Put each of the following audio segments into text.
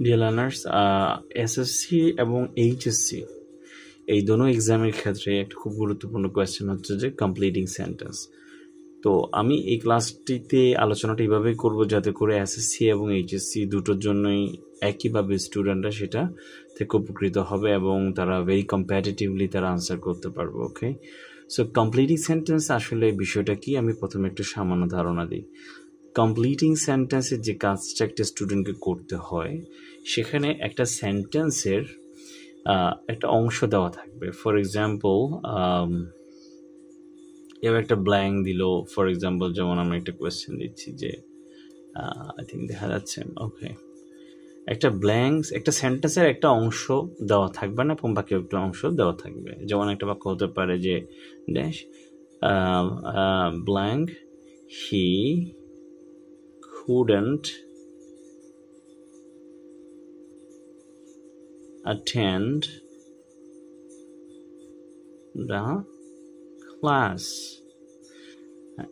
Dear learners, SSC এবং HSC এই দোনো এক্সামের ক্ষেত্রে একটা খুব গুরুত্বপূর্ণ কোয়েশ্চেন হচ্ছে যে কমপ্লিটিং সেন্টেন্স। তো আমি এই ক্লাসটিতে আলোচনাটা এইভাবেই করব যাতে করে এসএসসি এবং এইচএসসি দুটোর জন্যই একইভাবে স্টুডেন্টরা সেটা থেকে উপকৃত হবে এবং তারা ভেরি কম্প্যাটিটিভলি তারা আনসার করতে পারবে। ওকে, সো কমপ্লিটিং সেন্টেন্স আসলে বিষয়টা কি আমি প্রথমে একটু সামান্য ধারণা দিই। কমপ্লিটিং সেন্টেন্সের যে কাজটা একটা স্টুডেন্টকে করতে হয়, সেখানে একটা সেন্টেন্সের একটা অংশ দেওয়া থাকবে। ফর এক্সাম্পল এবার একটা ব্ল্যাঙ্ক দিল, ফর এক্সাম্পল যেমন আমি একটা কোয়েশ্চেন দিচ্ছি যে আই থিঙ্ক দেখা যাচ্ছে, ওকে, একটা ব্ল্যাঙ্ক একটা সেন্টেন্সের একটা অংশ দেওয়া থাকবে না এবং বাকি একটা অংশ দেওয়া থাকবে। যেমন একটা বাক্য হতে পারে যে dash blank he couldn't attend the class.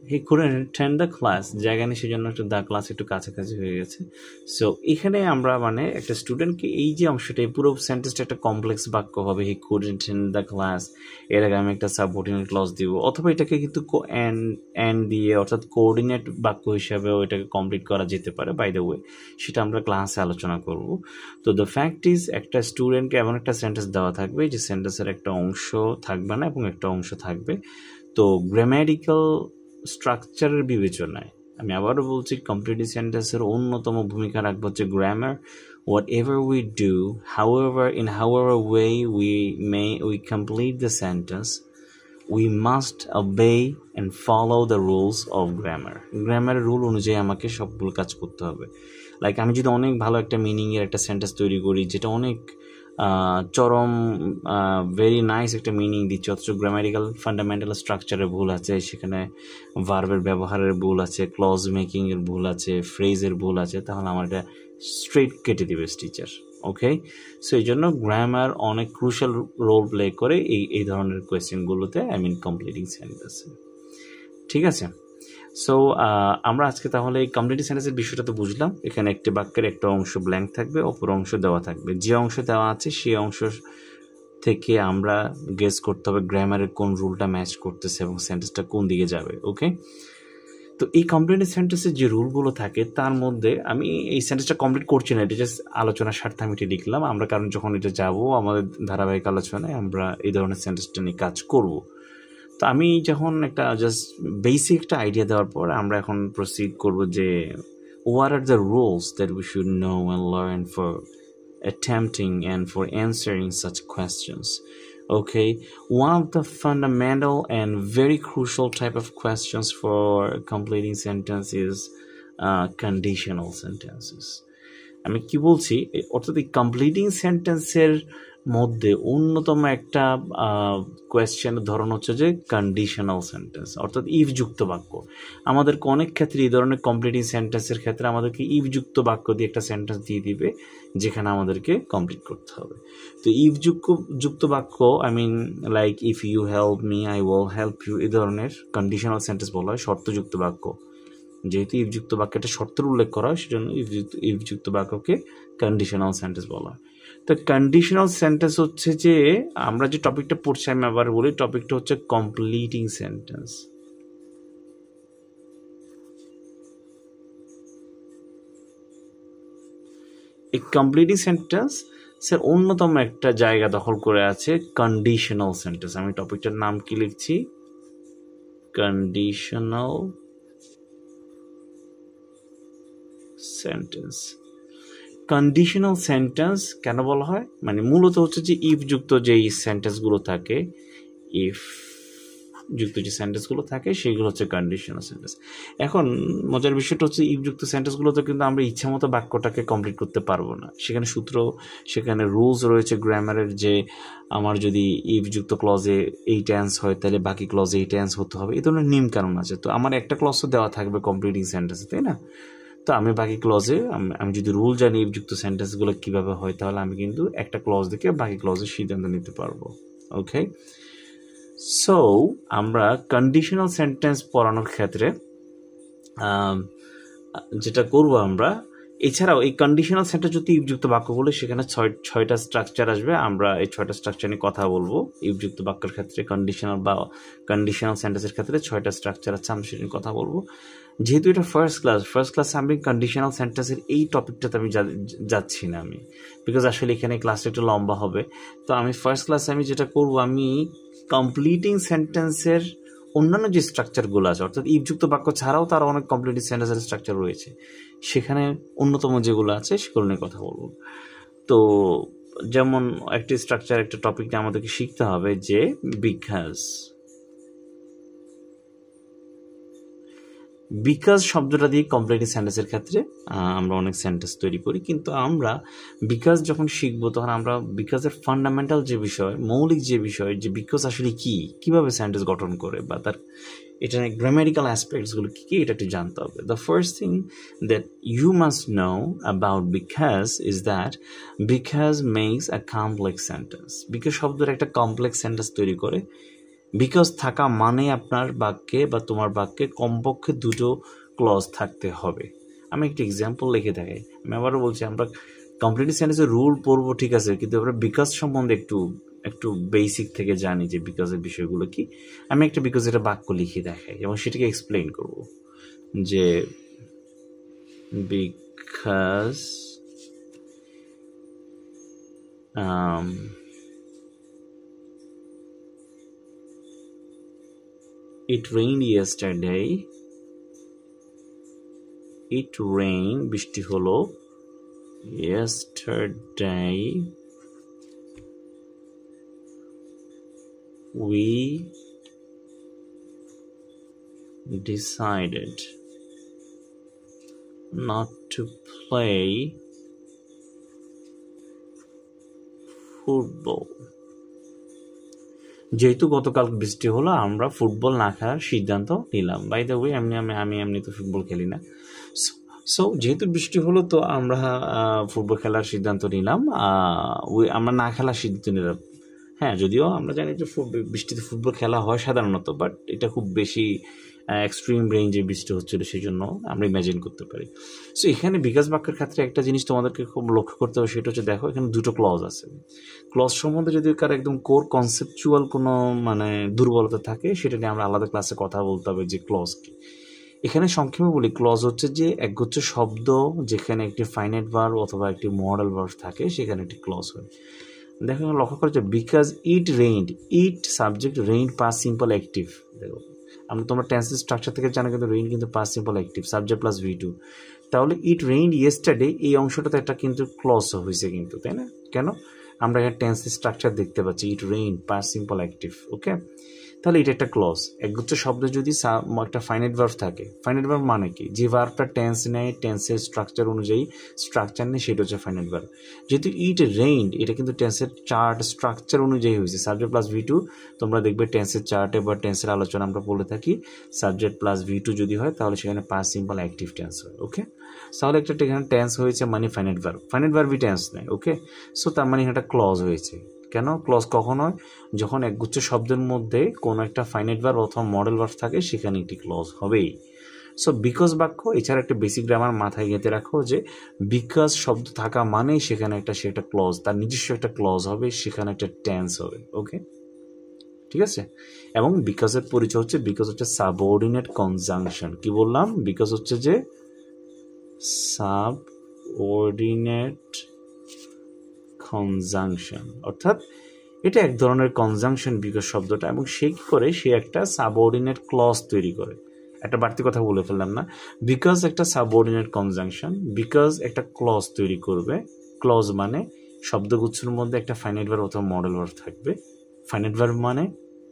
He couldn't attend the class, জায়গা নেই সেজন্য একটু দ্য ক্লাস একটু কাছাকাছি হয়ে গেছে। সো এখানে আমরা মানে একটা স্টুডেন্টকে এই যে অংশটা, এই পুরো সেন্টেন্সটা একটা কমপ্লেক্স বাক্য হবে। হি couldn't attend the class, এর আগে আমি একটা সাবঅর্ডিনেট ক্লজ দিব, অথবা এটাকে কিন্তু এন্ড দিয়ে অর্থাৎ কোঅর্ডিনেট বাক্য হিসাবেও এটাকে কমপ্লিট করা যেতে পারে। বাই দ্য ওয়ে, সেটা আমরা ক্লাসে আলোচনা করব। তো দ্য ফ্যাক্ট ইজ, একটা স্টুডেন্টকে এমন একটা সেন্টেন্স দেওয়া থাকবে যে সেন্টেন্সের একটা অংশ থাকবে না এবং একটা অংশ থাকবে। তো গ্রামাটিক্যাল স্ট্রাকচারের বিবেচনায় আমি আবারও বলছি, কমপ্লিটিং সেন্টেন্সের অন্যতম ভূমিকা রাখবে হচ্ছে grammar. Whatever we do, in however way we complete the sentence, we must obey and follow the rules of grammar. গ্রামারের রুল অনুযায়ী আমাকে সবগুলো কাজ করতে হবে। লাইক আমি যদি অনেক ভালো একটা মিনিংয়ের একটা সেন্টেন্স তৈরি করি যেটা অনেক চরম ভেরি নাইস একটা মিনিং দিচ্ছে, অথচ গ্রামাটিক্যাল ফান্ডামেন্টাল স্ট্রাকচারের ভুল আছে, সেখানে ভার্বের ব্যবহারের ভুল আছে, ক্লজ মেকিংয়ের ভুল আছে, ফ্রেজের ভুল আছে, তাহলে আমার এটা স্ট্রেট কেটে দিবে টিচার। ওকে, সো এই জন্য গ্রামার অনেক ক্রুশাল রোল প্লে করে এই ধরনের কোয়েশ্চেনগুলোতে, আই মিন কমপ্লিটিং সেন্টেন্সে। ঠিক আছে, সো আমরা আজকে তাহলে এই কমপ্লিটিং সেন্টেন্সের বিষয়টা তো বুঝলাম। এখানে একটি বাক্যের একটা অংশ ব্ল্যাঙ্ক থাকবে, অপর অংশ দেওয়া থাকবে। যে অংশ দেওয়া আছে সেই অংশ থেকে আমরা গেস করতে হবে গ্রামারের কোন রুলটা ম্যাচ করতেছে এবং সেন্টেন্সটা কোন দিকে যাবে। ওকে, তো এই কমপ্লিটিং সেন্টেন্সের যে রুলগুলো থাকে তার মধ্যে আমি এই সেন্টেন্সটা কমপ্লিট করছি না, এটা জাস্ট আলোচনার স্বার্থে আমি এটা লিখলাম। আমরা কারণ যখন এটা যাবো আমাদের ধারাবাহিক আলোচনায় আমরা এই ধরনের সেন্টেন্সটা নিয়ে কাজ করব। তো আমি যখন একটা জাস্ট বেসিক একটা আইডিয়া দেওয়ার পর আমরা এখন প্রসিড করব যে what are the rules that we should know and learn for attempting and for answering such questions. Okay, one of the fundamental and very crucial type of questions for completing sentences is conditional sentences. আমি কি বলছি, অর্থাৎ এই completing সেন্টেন্সের মধ্যে অন্যতম একটা কোয়েশ্চেনের ধরন হচ্ছে যে কন্ডিশনাল সেন্টেন্স, অর্থাৎ ইফ যুক্ত বাক্য। আমাদেরকে অনেক ক্ষেত্রে এই ধরনের কমপ্লিটিং সেন্টেন্সের ক্ষেত্রে আমাদেরকে ইফ যুক্ত বাক্য দিয়ে একটা সেন্টেন্স দিয়ে দিবে যেখানে আমাদেরকে কমপ্লিট করতে হবে। তো ইফ যুক্ত বাক্য, I mean like if you help me I will help you, এই ধরনের কন্ডিশনাল সেন্টেন্স বলা হয় শর্তযুক্ত বাক্য। যেহেতু ইফযুক্ত বাক্যটা শর্তের উল্লেখ করা হয় সেজন্য ইফযুক্ত বাক্যকে কন্ডিশনাল সেন্টেন্স বলা হয়। তো কন্ডিশনাল সেন্টেন্স হচ্ছে যে আমরা যে টপিকটা পড়ছি, আমি আবার বলি, টপিকটা হচ্ছে কমপ্লিটিং সেন্টেন্স। এই কমপ্লিটিং সেন্টেন্স স্যার অন্যতম একটা জায়গা দখল করে আছে কন্ডিশনাল সেন্টেন্স। আমি টপিকটার নাম কি লিখছি, কন্ডিশনাল সেন্টেন্স। কন্ডিশনাল সেন্টেন্স কেন বলা হয়, মানে মূলত হচ্ছে যে ইফ যুক্ত যেই সেন্টেন্সগুলো থাকে, ইফ যুক্ত যে সেন্টেন্সগুলো থাকে সেগুলো হচ্ছে কন্ডিশনাল সেন্টেন্স। এখন মজার বিষয়টা হচ্ছে ইফ যুক্ত সেন্টেন্সগুলোতে কিন্তু আমরা ইচ্ছা মতো বাক্যটাকে কমপ্লিট করতে পারবো না। সেখানে সূত্র, সেখানে রুলস রয়েছে গ্রামারের, যে আমার যদি ইফ যুক্ত ক্লজে এই টেন্স হয় তাহলে বাকি ক্লজে এই টেন্স হতে হবে, এই ধরনের নিয়ম কানুন আছে। তো আমার একটা ক্লজ তো দেওয়া থাকবে কমপ্লিটিং সেন্টেন্সে, তাই না? তো আমি বাকি ক্লজে আমি যদি রুল জানি ইফযুক্ত সেন্টেন্সগুলো কীভাবে হয়, তাহলে আমি কিন্তু একটা ক্লজ দেখে বাকি ক্লজের সিদ্ধান্ত নিতে পারবো। ওকে, সো আমরা কন্ডিশনাল সেন্টেন্স পড়ানোর ক্ষেত্রে যেটা করব, আমরা এছাড়াও এই কন্ডিশনাল সেন্টেন্স যদি ইফযুক্ত বাক্যগুলো, সেখানে ছয়টা স্ট্রাকচার আসবে। আমরা এই 6টা স্ট্রাকচার নিয়ে কথা বলবো। ইফযুক্ত বাক্যের ক্ষেত্রে কন্ডিশনাল সেন্টেন্সের ক্ষেত্রে 6টা স্ট্রাকচার আছে, আমরা সেটা নিয়ে কথা বলবো। যেহেতু এটা ফার্স্ট ক্লাস আমি কন্ডিশনাল সেন্টেন্সের এই টপিকটাতে আমি যাচ্ছি না আমি, বিকজ আসলে এখানে ক্লাসটা একটু লম্বা হবে। তো আমি ফার্স্ট ক্লাসে আমি যেটা করবো, আমি কমপ্লিটিং সেন্টেন্সের অন্যান্য যে স্ট্রাকচারগুলো আছে, অর্থাৎ ইফযুক্ত বাক্য ছাড়াও তার অনেক কমপ্লিটিং সেন্টেন্সের স্ট্রাকচার রয়েছে, সেখানে অন্যতম যেগুলো আছে সেগুলো নিয়ে কথা বলবো। তো যেমন একটি স্ট্রাকচার, একটা টপিক নিয়ে আমাদেরকে শিখতে হবে যে বিকজ শব্দটা দিয়ে কমপ্লিটিং সেন্টেন্সের ক্ষেত্রে আমরা অনেক সেন্টেন্স তৈরি করি, কিন্তু আমরা বিকজ যখন শিখবো তখন আমরা বিকজের ফান্ডামেন্টাল যে বিষয়, মৌলিক যে বিষয়, যে বিকজ আসলে কি, কিভাবে সেন্টেন্স গঠন করে, বা তার এটা গ্রামাটিক্যাল অ্যাসপেক্টসগুলো কী কী, এটা একটু জানতে হবে। The first thing that you must know about because is that because makes a complex sentence. Because শব্দের একটা কমপ্লেক্স সেন্টেন্স তৈরি করে। বিকজ থাকা মানে আপনার বাক্যে বা তোমার বাক্যে কমপক্ষে দুটো ক্লজ থাকতে হবে। আমি একটা এক্সাম্পল লিখে দেখাই। আমি আবারও বলছি, আমরা কমপ্লিটিং সেন্টেন্সের রুল পড়বো ঠিক আছে, কিন্তু আমরা বিকজ সম্বন্ধে একটু বেসিক থেকে জানি যে বিকজের বিষয়গুলো কি। আমি একটা বিকজ এটা বাক্য লিখে দেখাই এবং সেটাকে এক্সপ্লেইন করব যে because it rained yesterday. It rained, বৃষ্টি হলো। Yesterday we decided not to play football. যেহেতু গতকাল বৃষ্টি হলো, আমরা ফুটবল না খেলার সিদ্ধান্ত নিলাম। বাই দ্য ওয়ে, আমি এমনি তো ফুটবল খেলি না। সো যেহেতু বৃষ্টি হলো, তো আমরা ফুটবল খেলার সিদ্ধান্ত নিলাম, আমরা না খেলার সিদ্ধান্ত নিলাম। হ্যাঁ, যদিও আমরা জানি যে বৃষ্টিতে ফুটবল খেলা হয় সাধারণত, বাট এটা খুব বেশি এক্সট্রিম রেঞ্জে বৃষ্টি হচ্ছিল, সেই জন্য আমরা ইমাজিন করতে পারি। সো এখানে বিকাশ বাক্যের ক্ষেত্রে একটা জিনিস তোমাদেরকে খুব লক্ষ্য করতে হবে, সেটা হচ্ছে, দেখো এখানে দুটো ক্লজ আছে। ক্লজ সম্বন্ধে যদি কার একদম কোর কনসেপচুয়াল কোনো দুর্বলতা থাকে, সেটা নিয়ে আমরা আলাদা ক্লাসে কথা বলতে হবে যে ক্লজ কি। এখানে সংক্ষেপে বলি, ক্লজ হচ্ছে যে একগুচ্ছ শব্দ যেখানে একটি ফাইনাইট ভার্ব অথবা একটি মডেল ভার্ব থাকে, সেখানে একটি ক্লজ হয়। দেখো লক্ষ্য করেছো, because it rained, it subject, rained past simple active. দেখো তোমরা টেন্সের স্ট্রাকচার থেকে জানো, কিন্তু রেইন কিন্তু past simple active, subject plus V2। তাহলে ইট রেইনড ইয়েস্টারডে, এই অংশটাতে একটা কিন্তু ক্লজ হয়েছে কিন্তু, তাই না? কেন? আমরা এখানে টেন্সের স্ট্রাকচার দেখতে পাচ্ছি, it rain past simple active. Okay, তাহলে এটা একটা ক্লজ। একগুচ্ছ শব্দে যদি একটা ফাইনাইট ভার্ব থাকে, ফাইনাইট ভার্ব মানে কি? যে ভার্বটা টেন্স নেয়, টেন্সের স্ট্রাকচার অনুযায়ী স্ট্রাকচার নেয়, সেটা হচ্ছে ফাইনাইট ভার্ব। যেহেতু ইট রেইনড, এটা কিন্তু টেন্সের চার্ট স্ট্রাকচার অনুযায়ী হয়েছে, সাবজেক্ট প্লাস V2। তোমরা দেখবে টেন্সের চার্টে বা টেন্সের আলোচনা আমরা বলে থাকি, সাবজেক্ট প্লাস V2 যদি হয়, তাহলে সেখানে পাস্ট সিম্পল অ্যাক্টিভ টেন্স হয়। ওকে, তাহলে একটা এখানে টেন্স হয়েছে মানে ফাইনাইট ভার্ব, ফাইনাইট ভার্বই টেন্স নেয়। ওকে, সো তার মানে একটা ক্লজ হয়েছে। কেন ক্লজ কখন হয়? যখন একগুচ্ছ শব্দের মধ্যে কোনো একটা ফাইনাইট ভার্ব অথবা মডেল ভার্ব থাকে, সেখানে একটি ক্লজ হবেই। সো বিকজ বাক্য, এছাড়া একটা বেসিক গ্রামার মাথায় গেঁথে রাখো যে বিকজ শব্দ থাকা মানেই সেখানে একটা ক্লজ, তার নিজস্ব একটা ক্লজ হবে, সেখানে একটা টেন্স হবে। ওকে, ঠিক আছে। এবং বিকজের পরিচয় হচ্ছে, বিকজ হচ্ছে সাবঅর্ডিনেট কনজাংশন। কি বললাম? বিকজ হচ্ছে যে সাবঅর্ডিনেট কনজাংশন, অর্থাৎ এটা এক ধরনের কনজাংশন বিকজ শব্দটা, এবং সে কি করে? সে একটা সাবঅর্ডিনেট ক্লজ তৈরি করে। একটা বাড়তি কথা বলে ফেললাম না, বিকজ একটা সাবঅর্ডিনেট কনজাংশন, বিকজ একটা ক্লজ তৈরি করবে। ক্লজ মানে শব্দগুচ্ছের মধ্যে একটা ফাইনাইট ভার্ব অথবা মডেল ভার্ব থাকবে। ফাইনাইট ভার্ব মানে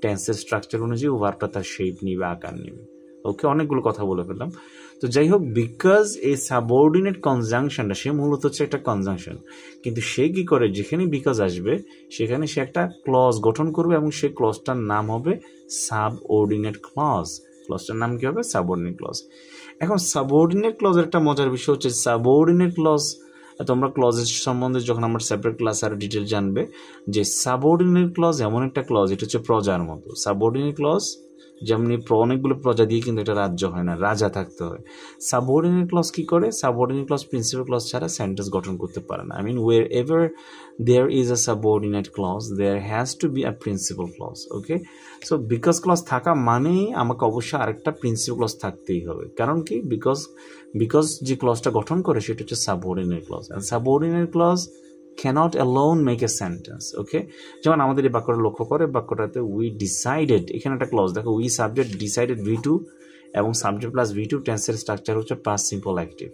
টেন্সের স্ট্রাকচার অনুযায়ী ভার্বটা তার শেপ নিবে, আকার নেবে। ওকে, অনেকগুলো কথা বলে ফেললাম। তো যাই হোক, বিকজ এই সাবঅর্ডিনেট কনজাংশনটা, সে মূলত হচ্ছে একটা কনজাংশন, কিন্তু সে কি করে? যেখানে বিকজ আসবে সেখানে সে একটা ক্লজ গঠন করবে, এবং সেই ক্লজটার নাম হবে সাবঅর্ডিনেট ক্লজ। ক্লজটার নাম কি হবে? Subordinate clause. এখন সাবঅর্ডিনেট ক্লজের একটা মজার বিষয় হচ্ছে, সাবঅর্ডিনেট ক্লজ, তোমরা ক্লজের সম্বন্ধে যখন আমার সেপারেট ক্লাস আর ডিটেল জানবে, যে সাবঅর্ডিনেট ক্লজ এমন একটা ক্লজ, এটা হচ্ছে প্রজার মতো। সাবঅর্ডিনেট ক্লজ যেমনি অনেকগুলো প্রজা দিয়ে কিন্তু এটা রাজ্য হয় না, রাজা থাকতে হয়। সাবঅর্ডিনেট ক্লজ কি করে? সাবঅর্ডিনেট ক্লজ প্রিন্সিপাল ক্লজ ছাড়া সেন্টেন্স গঠন করতে পারে না। I mean wherever there is a subordinate clause there has to be a principal clause. Okay, so because clause থাকা মানেই আমাকে অবশ্যই আরেকটা প্রিন্সিপাল ক্লজ থাকতেই হবে। কারণ কি? বিকজ যে ক্লজটা গঠন করে সেটা হচ্ছে subordinate clause, and subordinate clause cannot alone make a sentence. Okay, যেমন আমাদের এই বাক্যটা লক্ষ্য করে, বাক্যটাতে উই ডিসাইডেড, এখানে একটা ক্লজ দেখো, উই সাবজেক্ট ডিসাইডেড V2 এবং সাবজেক্ট প্লাস V2, টেন্সের স্ট্রাকচার হচ্ছে পাস্ট সিম্পল অ্যাক্টিভ।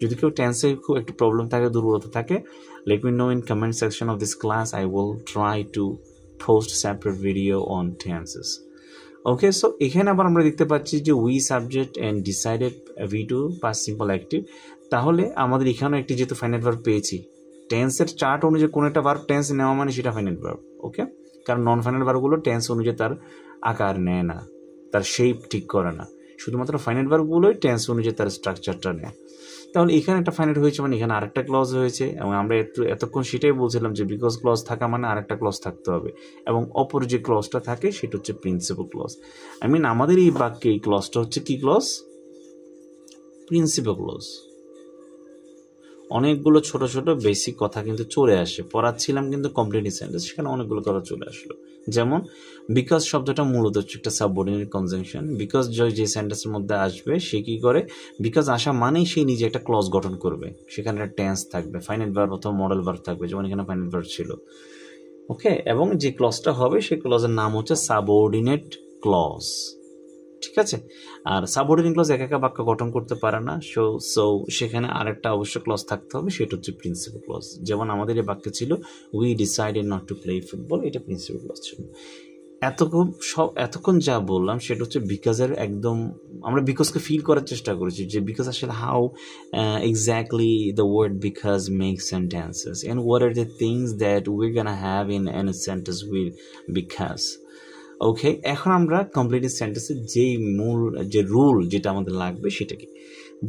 যদি কেউ টেন্সে খুব একটু প্রবলেম থাকে, দুর্বলতা থাকে, let me no in comment section of this class, I will try to post separate video on tenses. Okay, so এখানে আবার আমরা দেখতে পাচ্ছি যে we subject and decided V2 past simple active. তাহলে আমাদের এখানেও একটি যেহেতু ফাইনাইট ভার্ব পেয়েছি, টেন্সের চার্ট অনুযায়ী কোনো একটা ভার্ব টেন্স নেওয়া মানে সেটা ফাইনাইট ভার্ব। ওকে, কারণ নন ফাইনাইট ভার্বগুলো টেন্স অনুযায়ী তার আকার নেয় না, তার শেপ ঠিক করে না, শুধুমাত্র ফাইনাইট ভার্বগুলোই টেন্স অনুযায়ী তার স্ট্রাকচারটা নেয়। তাহলে এখানে একটা ফাইনাইট হয়েছে মানে এখানে আরেকটা ক্লজ হয়েছে, এবং আমরা এতক্ষণ সেটাই বলছিলাম যে বিকজ ক্লজ থাকা মানে আরেকটা ক্লজ থাকতে হবে, এবং অপর যে ক্লজটা থাকে সেটা হচ্ছে প্রিন্সিপাল ক্লজ। আই মিন আমাদের এই বাক্যে এই ক্লজটা হচ্ছে কি ক্লজ? Principal clause. অনেকগুলো ছোট ছোট বেসিক কথা কিন্তু চলে আসে, পড়াচ্ছিলাম কিন্তু কমপ্লিট সেন্টেন্স, সেখানে অনেকগুলো কথা চলে আসলো। যেমন বিকজ শব্দটা মূলত হচ্ছে একটা সাবঅর্ডিনেট কনজাংশন। বিকজ যে সেন্টেন্সের মধ্যে আসবে সে কি করে? বিকজ আসা মানেই সে নিজে একটা ক্লজ গঠন করবে, সেখানে একটা টেন্স থাকবে, ফাইনাইট ভার্ব অথবা মডেল ভার্ব থাকবে, যেমন এখানে ফাইনাইট ভার্ব ছিল। ওকে, এবং যে ক্লজটা হবে সেই ক্লজের নাম হচ্ছে সাবঅর্ডিনেট ক্লজ। ঠিক আছে, আর সাবঅর্ডিনেট ক্লজ একা একা বাক্য গঠন করতে পারে না, সো সেখানে আরেকটা অবশ্য ক্লজ থাকতে হবে, সেটা হচ্ছে প্রিন্সিপাল ক্লজ। যেমন আমাদের এই বাক্যে ছিল we decided not to play football, এটা প্রিন্সিপাল ক্লজ ছিল। এতক্ষণ যা বললাম সেটা হচ্ছে বিকজের একদম, আমরা বিকজকে ফিল করার চেষ্টা করেছি যে বিকজ আসলে how exactly the word because makes sentences and what are the things that we gonna have in any sentence with because. Okay, এখন আমরা কমপ্লিটেড সেন্টেন্সের যেই মূল যে রুল যেটা আমাদের লাগবে সেটা কি?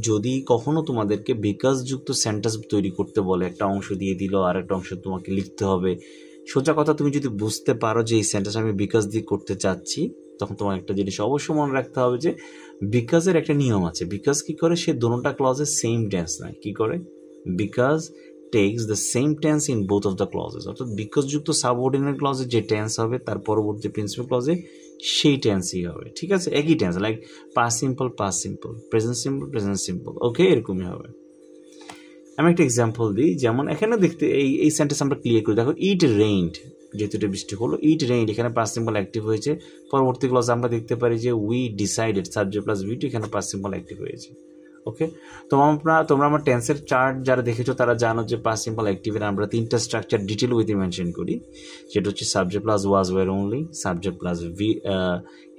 যদি কখনো তোমাদেরকে বিকজ যুক্ত সেন্টেন্স তৈরি করতে বলে, একটা অংশ দিয়ে দিল আর একটা অংশ তোমাকে লিখতে হবে, সোজা কথা তুমি যদি বুঝতে পারো যে এই সেন্টেন্স আমি বিকজ দিয়ে করতে চাচ্ছি, তখন তোমার একটা জিনিস অবশ্যই মনে রাখতে হবে যে বিকজের একটা নিয়ম আছে। বিকজ কি করে? সে দুটোটা ক্লজে সেম টেন্স নেয়। কি করে? Because takes the same tense in both of the clauses, অর্থাৎ বিকজ যুক্ত সাবঅর্ডিনেট ক্লজে যে টেন্স হবে তার পরবর্তী প্রিন্সিপাল ক্লজে সেই টেন্সই হবে। ঠিক আছে, একই tense, like past simple, present simple. Okay, এরকমই হবে। আমি একটা এক্সাম্পল দিই, যেমন এখানে দেখতে এই সেন্টেন্স আমরা ক্লিয়ার করি। দেখো, ইট রেইনড, যেহেতু এটা বৃষ্টি হলো, ইট রেইনড, এখানে পাস্ট সিম্পল অ্যাক্টিভ হয়েছে। পরবর্তী ক্লজে আমরা দেখতে পারি যে we decided, subject plus V2, এখানে পাস্ট সিম্পল অ্যাক্টিভ হয়েছে। ওকে, তোমরা আমার টেন্সের চার্ট যারা দেখেছো তারা জানো যে পাস্ট সিম্পল অ্যাক্টিভের আমরা তিনটা স্ট্রাকচার ডিটেল উইথে মেনশন করি, যেটা হচ্ছে subject plus was were only, subject plus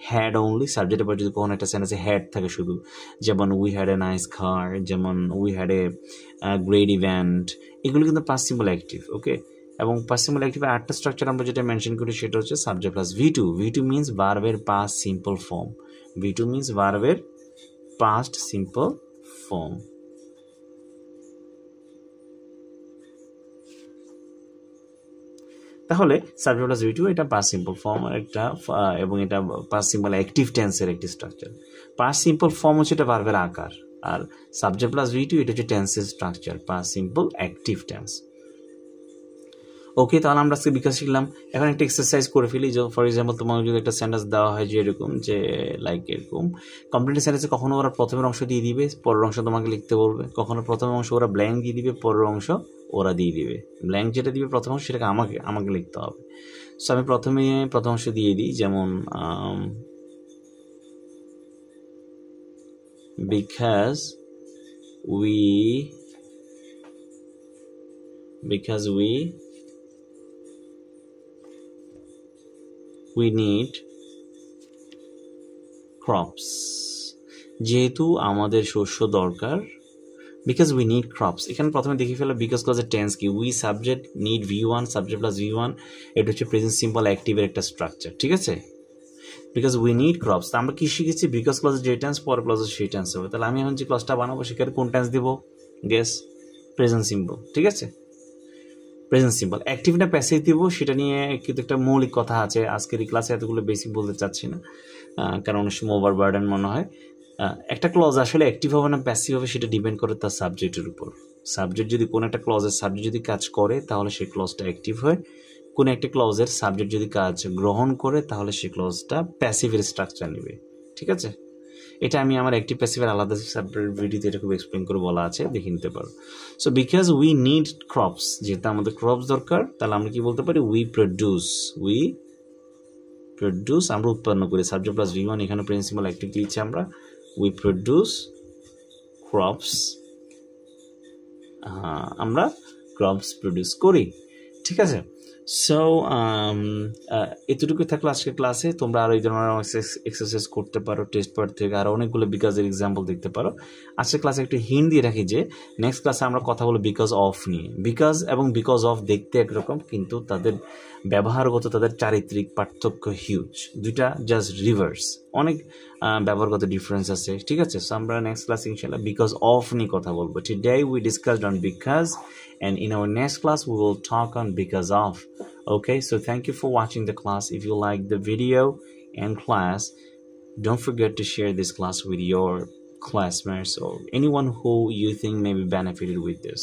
had only. সাবজেক্টের পর যদি কখনো একটা সেন্টেন্সে হ্যাড থাকে শুধু, যেমন we had a nice car, যেমন we had a great event, এগুলো কিন্তু পাস্ট সিম্পল অ্যাক্টিভ। ওকে, এবং পাস্ট সিম্পল অ্যাক্টিভের আরেকটা স্ট্রাকচার আমরা যেটা মেনশন করি সেটা হচ্ছে সাবজেক্ট প্লাস V2 মিনস ভার্বের past simple form. V2 means ভার্বের পাস্ট সিম্পল ফর্ম। তাহলে সাবজেক্ট প্লাস V2 এটা পাস্ট সিম্পল ফর্ম একটা, এবং এটা পাস্ট সিম্পল অ্যাক্টিভ টেন্সের একটি স্ট্রাকচার। পাস্ট সিম্পল ফর্ম হচ্ছে এটা ভার্বের আকার, আর সাবজেক্ট প্লাস V2 এটা হচ্ছে টেন্সের structure, past simple active tense. Okay, তাহলে আমরা আজকে বিকাশ শিখলাম। এখন একটা এক্সারসাইজ করে ফেলি। যে ফর এক্সাম্পল তোমাকে যদি একটা সেন্টেন্স দেওয়া হয় যে এরকম, যে লাইক এরকম, কমপ্লিট সেন্টেন্সে কখনো ওরা প্রথমের অংশ দিয়ে দিবে, পরের অংশ তোমাকে লিখতে বলবে, কখনো প্রথমের অংশ ওরা ব্ল্যাঙ্ক দিয়ে দিবে, পরের অংশ ওরা দিয়ে দিবে। ব্ল্যাঙ্ক যেটা দিবে প্রথম অংশ সেটাকে আমাকে লিখতে হবে। সো আমি প্রথম অংশ দিয়ে দিই, যেমন because we need crops, যেহেতু আমাদের শস্য দরকার, because we need crops। এখানে প্রথমে দেখে ফেলো বিকজ ক্লজের টেন্স কি, we subject need V1, subject plus V1, এটা হচ্ছে প্রেজেন্ট সিম্পল অ্যাক্টিভের একটা স্ট্রাকচার। ঠিক আছে, বিকজ উই নিড ক্রপস। তা আমরা কি শিখেছি? বিকজ ক্লজের যে টেন্স পরের ক্লজের সেই টেন্স হবে। তাহলে আমি এখন যে ক্লজটা বানাবো সেখানে কোন টেন্স দিব? Guess, present simple. ঠিক আছে, প্রেজেন্ট সিম্পল। অ্যাক্টিভ না প্যাসিভ দিব সেটা নিয়ে কিন্তু একটা মৌলিক কথা আছে, আজকের এই ক্লাসে এতগুলো বেসিক বলতে চাচ্ছি না। কারণ অনেক সময় ওভারবার্ডেন মনে হয়। একটা ক্লজ আসলে অ্যাক্টিভ হবে না প্যাসিভ হবে সেটা ডিপেন্ড করে তার সাবজেক্টের উপর। সাবজেক্ট যদি কোনো একটা ক্লজের সাবজেক্ট যদি কাজ করে তাহলে সেই ক্লজটা অ্যাক্টিভ হয়, কোনো একটা ক্লজের সাবজেক্ট যদি কাজ গ্রহণ করে তাহলে সেই ক্লজটা প্যাসিভের স্ট্রাকচার নেবে। ঠিক আছে, এটা আমি আমার অ্যাক্টিভ প্যাসিভের আলাদা সেপারেট ভিডিওতে এটা খুব এক্সপ্লেন করে বলা আছে, দেখে নিতে পারো। So because we need crops, যেহেতু আমাদের ক্রপস দরকার, তাহলে আমরা কি বলতে পারি উই প্রডিউস আমরা উৎপন্ন করি। সাবজেক্ট প্লাস V1 এখানে প্রিন্সিপাল অ্যাক্টিভ দিয়েছি আমরা, উই প্রডিউস ক্রপস, আমরা ক্রপস প্রডিউস করি। ঠিক আছে, সো এতটুকু থাকলো আজকের ক্লাসে। তোমরা আরও এই ধরনের এক্সারসাইজ করতে পারো, টেস্ট পেপার থেকে আরও অনেকগুলো বিকজের এক্সাম্পল দেখতে পারো। আজকের ক্লাসে একটু হিন্ট দিয়ে রাখি যে নেক্সট ক্লাসে আমরা কথা বলবো বিকজ অফ নিয়ে। বিকজ এবং বিকজ অফ দেখতে একরকম, কিন্তু তাদের ব্যবহারগত, তাদের চারিত্রিক পার্থক্য হিউজ, দুইটা জাস্ট রিভার্স, অনেক ব্যবহারগত ডিফারেন্স আছে। ঠিক আছে, সো আমরা নেক্সট ক্লাস ইনশাল্লাহ বিকজ অফ নিয়ে কথা বলবো। Today we discussed on because, and in our next class we will talk on because of. Okay, so thank you for watching the class. If you like the video and class, don't forget to share this class with your classmates or anyone who you think may be benefited with this.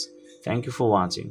Thank you for watching.